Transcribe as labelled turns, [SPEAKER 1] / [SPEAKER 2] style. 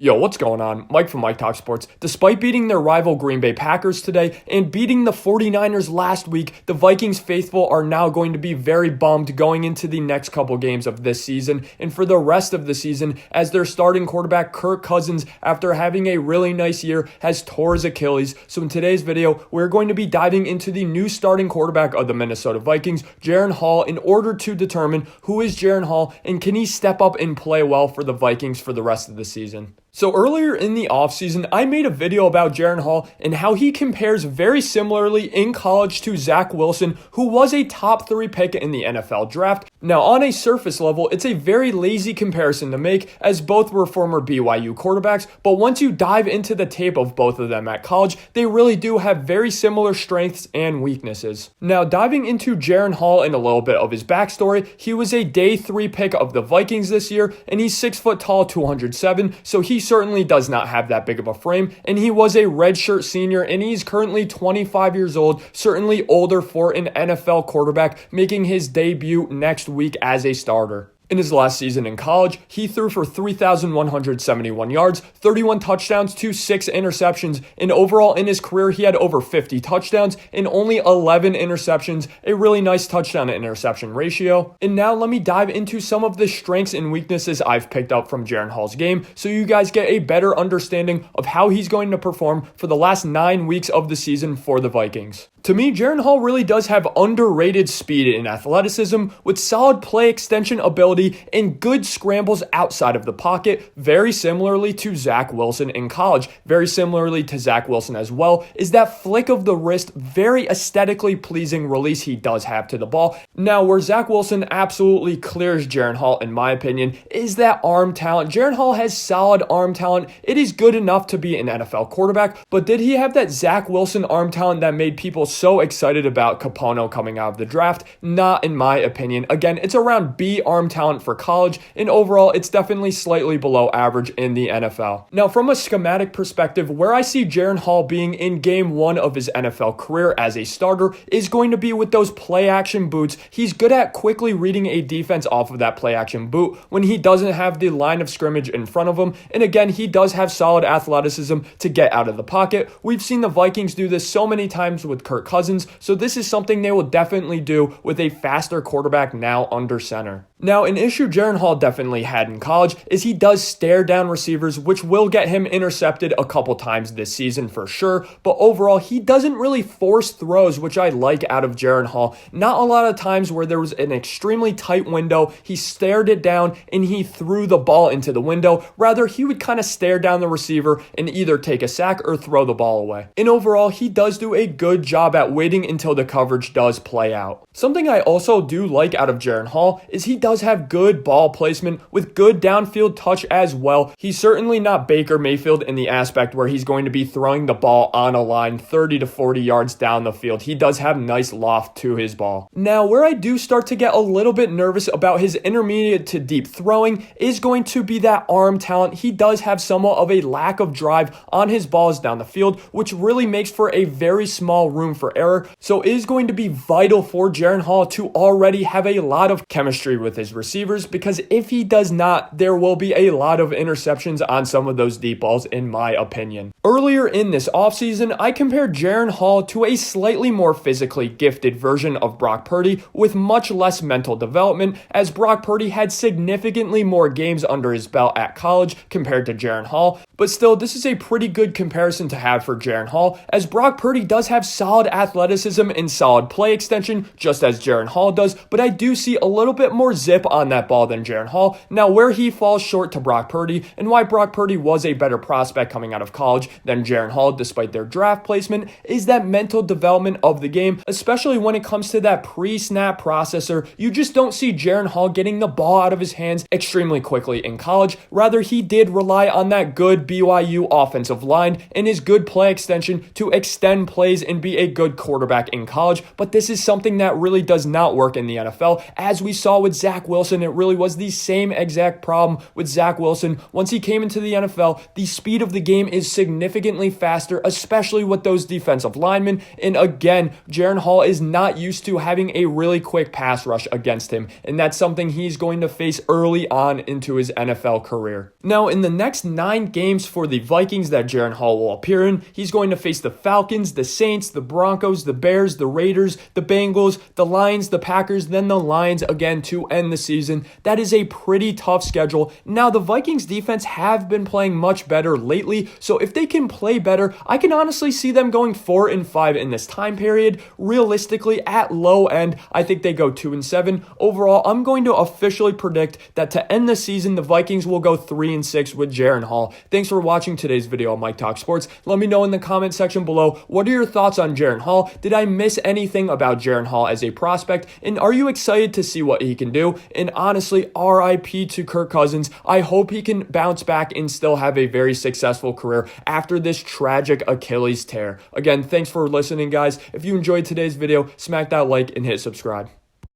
[SPEAKER 1] Yo, what's going on? Mike from Mike Talk Sports. Despite beating their rival Green Bay Packers today and beating the 49ers last week, the Vikings faithful are now going to be very bummed going into the next couple games of this season and for the rest of the season as their starting quarterback Kirk Cousins, after having a really nice year, has tore his Achilles. So in today's video, we're going to be diving into the new starting quarterback of the Minnesota Vikings, Jaren Hall, in order to determine who is Jaren Hall and can he step up and play well for the Vikings for the rest of the season. So earlier in the offseason, I made a video about Jaren Hall and how he compares very similarly in college to Zach Wilson, who was a top 3 pick in the NFL draft. Now, on a surface level, it's a very lazy comparison to make as both were former BYU quarterbacks, but once you dive into the tape of both of them at college, they really do have very similar strengths and weaknesses. Now, diving into Jaren Hall and a little bit of his backstory, he was a day 3 pick of the Vikings this year, and he's 6 foot tall, 207, so he certainly does not have that big of a frame, and he was a redshirt senior, and he's currently 25 years old, certainly older for an NFL quarterback, making his debut next week as a starter. In his last season in college, he threw for 3,171 yards, 31 touchdowns to 6 interceptions, and overall in his career, he had over 50 touchdowns and only 11 interceptions, a really nice touchdown to interception ratio. And now let me dive into some of the strengths and weaknesses I've picked up from Jaren Hall's game so you guys get a better understanding of how he's going to perform for the last 9 weeks of the season for the Vikings. To me, Jaren Hall really does have underrated speed and athleticism with solid play extension ability and good scrambles outside of the pocket, very similarly to Zach Wilson in college. Very similarly to Zach Wilson as well is that flick of the wrist, very aesthetically pleasing release he does have to the ball. Now, where Zach Wilson absolutely clears Jaren Hall, in my opinion, is that arm talent. Jaren Hall has solid arm talent. It is good enough to be an NFL quarterback, but did he have that Zach Wilson arm talent that made people so excited about Capono coming out of the draft? Not in my opinion. Again, it's around B arm talent for college, and overall, it's definitely slightly below average in the NFL. Now, from a schematic perspective, where I see Jaren Hall being in game 1 of his NFL career as a starter is going to be with those play action boots. He's good at quickly reading a defense off of that play action boot when he doesn't have the line of scrimmage in front of him, and again, he does have solid athleticism to get out of the pocket. We've seen the Vikings do this so many times with Kirk Cousins, so this is something they will definitely do with a faster quarterback now under center. Now, an issue Jaren Hall definitely had in college is he does stare down receivers, which will get him intercepted a couple times this season for sure, but overall, he doesn't really force throws, which I like out of Jaren Hall. Not a lot of times where there was an extremely tight window, he stared it down and he threw the ball into the window. Rather, he would kind of stare down the receiver and either take a sack or throw the ball away. And overall, he does do a good job at waiting until the coverage does play out. Something I also do like out of Jaren Hall is he does have good ball placement with good downfield touch as well. He's certainly not Baker Mayfield in the aspect where he's going to be throwing the ball on a line 30 to 40 yards down the field. He does have nice loft to his ball. Now, where I do start to get a little bit nervous about his intermediate to deep throwing is going to be that arm talent. He does have somewhat of a lack of drive on his balls down the field, which really makes for a very small room for error. So it is going to be vital for Jaren Hall to already have a lot of chemistry with his receivers, because if he does not, there will be a lot of interceptions on some of those deep balls, in my opinion. Earlier in this offseason, I compared Jaren Hall to a slightly more physically gifted version of Brock Purdy with much less mental development, as Brock Purdy had significantly more games under his belt at college compared to Jaren Hall. But still, this is a pretty good comparison to have for Jaren Hall, as Brock Purdy does have solid athleticism and solid play extension, just as Jaren Hall does, but I do see a little bit more zip on that ball than Jaren Hall. Now, where he falls short to Brock Purdy, and why Brock Purdy was a better prospect coming out of college than Jaren Hall despite their draft placement, is that mental development of the game, especially when it comes to that pre-snap processor. You just don't see Jaren Hall getting the ball out of his hands extremely quickly in college. Rather, he did rely on that good BYU offensive line and his good play extension to extend plays and be a good quarterback in college, but this is something that really does not work in the NFL, as we saw with Zach Wilson Wilson, it really was the same exact problem with Zach Wilson. Once he came into the NFL, the speed of the game is significantly faster, especially with those defensive linemen. And again, Jaren Hall is not used to having a really quick pass rush against him, and that's something he's going to face early on into his NFL career. Now, in the next 9 games for the Vikings that Jaren Hall will appear in, he's going to face the Falcons, the Saints, the Broncos, the Bears, the Raiders, the Bengals, the Lions, the Packers, then the Lions again to end the season. That is a pretty tough schedule. Now, the Vikings defense have been playing much better lately, so if they can play better, I can honestly see them going 4-5 in this time period. Realistically, at low end, I think they go 2-7. Overall, I'm going to officially predict that to end the season, the Vikings will go 3-6 with Jaren Hall. Thanks for watching today's video on Mike Talk Sports. Let me know in the comment section below, what are your thoughts on Jaren Hall? Did I miss anything about Jaren Hall as a prospect? And are you excited to see what he can do? And honestly, RIP to Kirk Cousins. I hope he can bounce back and still have a very successful career after this tragic Achilles tear. Again, thanks for listening, guys. If you enjoyed today's video, smack that like and hit subscribe.